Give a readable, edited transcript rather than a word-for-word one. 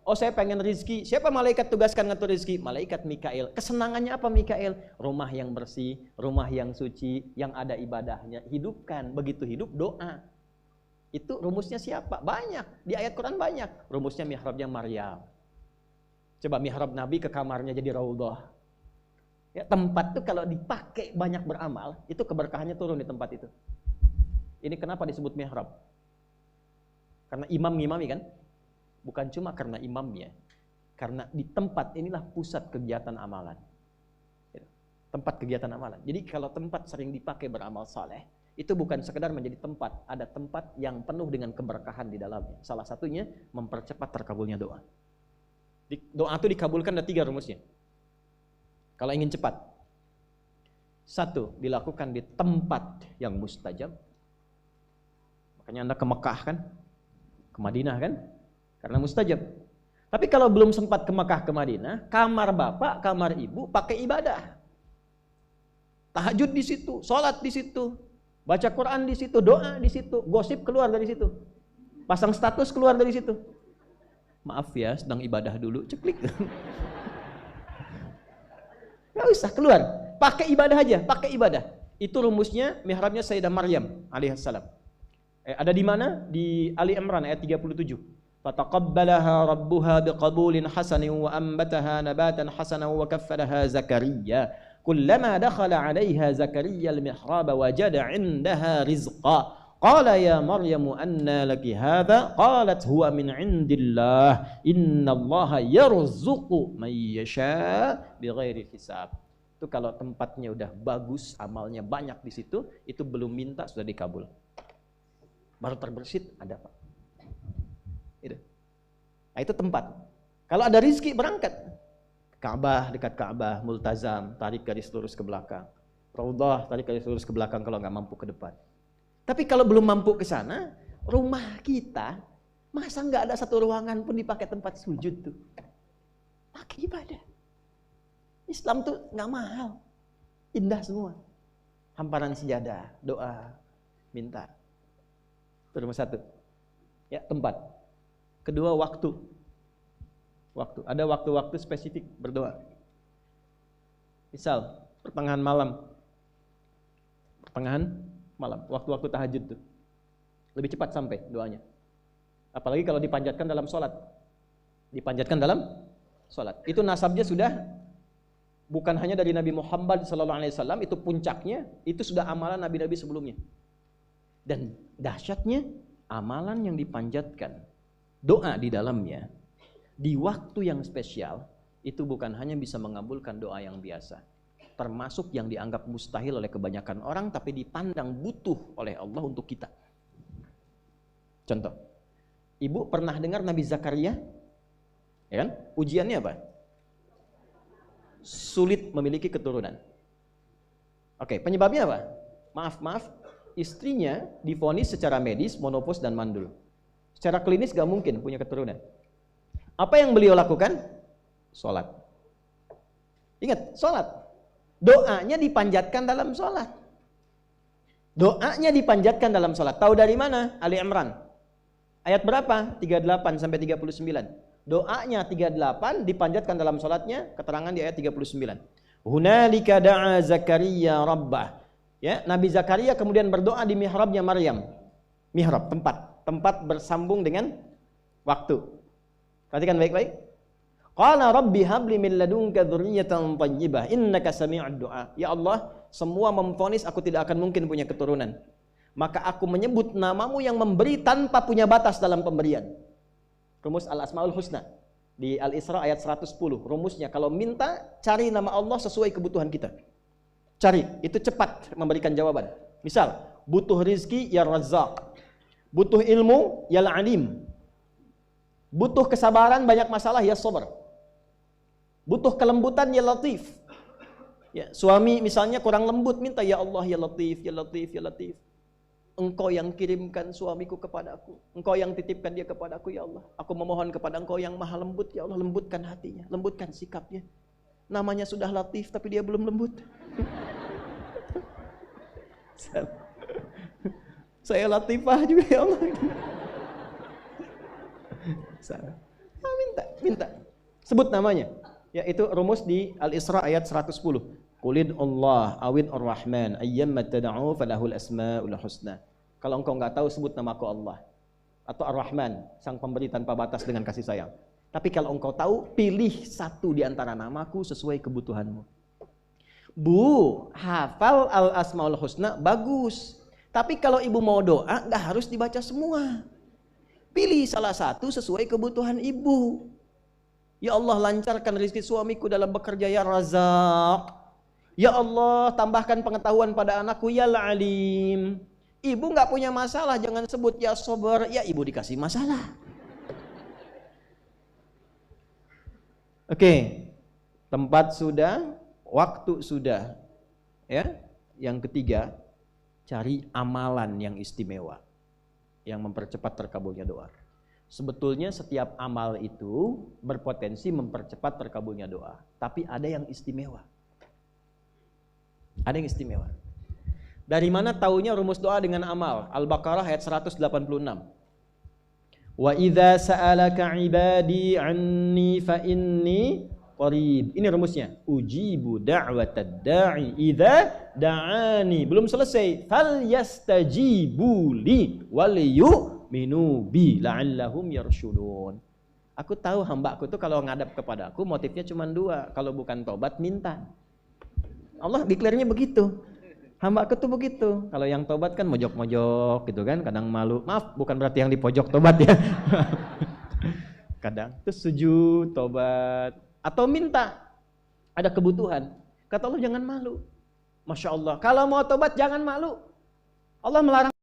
Oh saya pengen rizki. Siapa malaikat tugaskan ngatur rizki? Malaikat Mikail. Kesenangannya apa Mikail? Rumah yang bersih, rumah yang suci, yang ada ibadahnya. Hidupkan. Begitu hidup doa. Itu rumusnya siapa? Banyak. Di ayat Quran banyak. Rumusnya mihrabnya Maryam. Coba mihrab Nabi ke kamarnya jadi raudhah. Ya, tempat itu kalau dipakai banyak beramal, itu keberkahannya turun di tempat itu. Ini kenapa disebut mihrab? Karena imam ngimami kan? Bukan cuma karena imamnya, karena di tempat inilah pusat kegiatan amalan. Tempat kegiatan amalan. Jadi kalau tempat sering dipakai beramal saleh, itu bukan sekedar menjadi tempat, ada tempat yang penuh dengan keberkahan di dalamnya. Salah satunya mempercepat terkabulnya doa. Doa itu dikabulkan ada 3 rumusnya. Kalau ingin cepat, 1, dilakukan di tempat yang mustajab. Makanya Anda ke Mekah kan, ke Madinah kan, karena mustajab. Tapi kalau belum sempat ke Mekah ke Madinah, kamar bapak, kamar ibu pakai ibadah. Tahajud di situ, sholat di situ, baca Quran di situ, doa di situ, gosip keluar dari situ, pasang status keluar dari situ. Maaf ya, sedang ibadah dulu, ceklik. Gak usah keluar, pakai ibadah aja, pakai ibadah. Itu rumusnya mihrabnya Sayyidah Maryam alaihissalam. Ada di mana? Di Ali Imran ayat 37. Fataqabbalaha rabbuha biqabulin hasanin wa ambataha nabatan hasanan wa kaffalaha Zakaria. Kullama dakhala 'alayha Zakaria al-mihraba wajada 'indaha rizqa. Qala ya Maryamu anna laki hadha? Qalat huwa min 'indillah. Innallaha yarzuqu man yasha bighairi hisab. Itu kalau tempatnya udah bagus, amalnya banyak di situ, itu belum minta sudah dikabul. Baru terbersit ada Pak. Itu. Nah, itu tempat. Kalau ada rizki berangkat. Ka'bah, dekat Ka'bah, multazam, tarik garis lurus ke belakang. Raudhah, tarik garis lurus ke belakang kalau nggak mampu ke depan. Tapi kalau belum mampu ke sana, rumah kita masa nggak ada satu ruangan pun dipakai tempat sujud tuh. Pakai ibadah. Islam tuh nggak mahal, indah semua. Hamparan sejadah, doa, minta. Itu nomor 1. Ya, tempat. Kedua, waktu. Waktu. Ada waktu-waktu spesifik berdoa. Misal, pertengahan malam. Pertengahan malam, waktu-waktu tahajud tuh. Lebih cepat sampai doanya. Apalagi kalau dipanjatkan dalam sholat. Dipanjatkan dalam sholat. Itu nasabnya sudah bukan hanya dari Nabi Muhammad SAW, itu puncaknya, itu sudah amalan nabi-nabi sebelumnya. Dan dahsyatnya, amalan yang dipanjatkan, doa di dalamnya, di waktu yang spesial, itu bukan hanya bisa mengabulkan doa yang biasa, termasuk yang dianggap mustahil oleh kebanyakan orang, tapi dipandang butuh oleh Allah untuk kita. Contoh, ibu pernah dengar Nabi Zakaria? Ya kan? Ujiannya apa? Sulit memiliki keturunan. Oke, penyebabnya apa? Maaf, istrinya divonis secara medis monopos dan mandul. Secara klinis gak mungkin punya keturunan. Apa yang beliau lakukan? Sholat. Ingat, sholat. Doanya dipanjatkan dalam sholat. Doanya dipanjatkan dalam sholat. Tahu dari mana? Ali Imran. Ayat berapa? 38 sampai 39. Doanya 38 dipanjatkan dalam sholatnya, keterangan di ayat 39. Hunalika da'a Zakaria rabbah. Ya, Nabi Zakaria kemudian berdoa di mihrabnya Maryam. Mihrab, tempat bersambung dengan waktu. Perhatikan baik-baik. Qala rabbi habli min ladunka dzurriyyatan thayyibah innaka sami'ud du'a. Ya Allah, semua memvonis aku tidak akan mungkin punya keturunan. Maka aku menyebut namamu yang memberi tanpa punya batas dalam pemberian. Rumus Al-Asmaul Husna di Al-Isra ayat 110. Rumusnya kalau minta cari nama Allah sesuai kebutuhan kita. Cari, itu cepat memberikan jawaban. Misal, butuh rizki ya Razzaq. Butuh ilmu ya Al-Alim. Butuh kesabaran banyak masalah ya Sabar. Butuh kelembutan ya Latif. Ya, suami misalnya kurang lembut, minta ya Allah ya Latif, ya Latif, ya Latif. Engkau yang kirimkan suamiku kepadaku, Engkau yang titipkan dia kepadaku ya Allah. Aku memohon kepada Engkau yang maha lembut ya Allah, lembutkan hatinya, lembutkan sikapnya. Namanya sudah Latif tapi dia belum lembut. Saya Latifah juga ya Allah. Minta. Minta. Sebut namanya. Yaitu rumus di Al-Isra ayat 110. Qulid Allah awid ar-Rahman ayyamma tad'u falahul asmaul husna. Kalau engkau enggak tahu, sebut namaku Allah atau Ar-Rahman, sang pemberi tanpa batas dengan kasih sayang. Tapi kalau engkau tahu, pilih satu di antara namaku sesuai kebutuhanmu. Bu, hafal al-asmaul husna bagus. Tapi kalau ibu mau doa, enggak harus dibaca semua. Pilih salah satu sesuai kebutuhan ibu. Ya Allah, lancarkan rezeki suamiku dalam bekerja, ya Razak. Ya Allah, tambahkan pengetahuan pada anakku, ya Alim. Ibu nggak punya masalah, jangan sebut ya Sabar, ya ibu dikasih masalah. Oke, tempat sudah, waktu sudah. Ya, yang ketiga, cari amalan yang istimewa, yang mempercepat terkabulnya doa. Sebetulnya setiap amal itu berpotensi mempercepat terkabulnya doa, tapi ada yang istimewa. Ada yang istimewa. Dari mana taunya rumus doa dengan amal? Al-Baqarah ayat 186. Wa idza sa'alaka 'ibadi 'anni fa inni qarib. Ini rumusnya. Ujibu da'watad da'i idza da'ani. Belum selesai. Fal yastajibu li wal minubi la'allahum yarshudun. Aku tahu hambaku tuh kalau ngadap kepada aku motifnya cuma dua. Kalau bukan tobat, minta. Allah declare-nya begitu. Hambaku tuh begitu. Kalau yang tobat kan mojok-mojok gitu kan, kadang malu. Maaf, bukan berarti yang di pojok tobat ya. Kadang terus sujud, tobat atau minta. Ada kebutuhan. Kata Allah, jangan malu. Masya Allah. Kalau mau tobat jangan malu. Allah melarang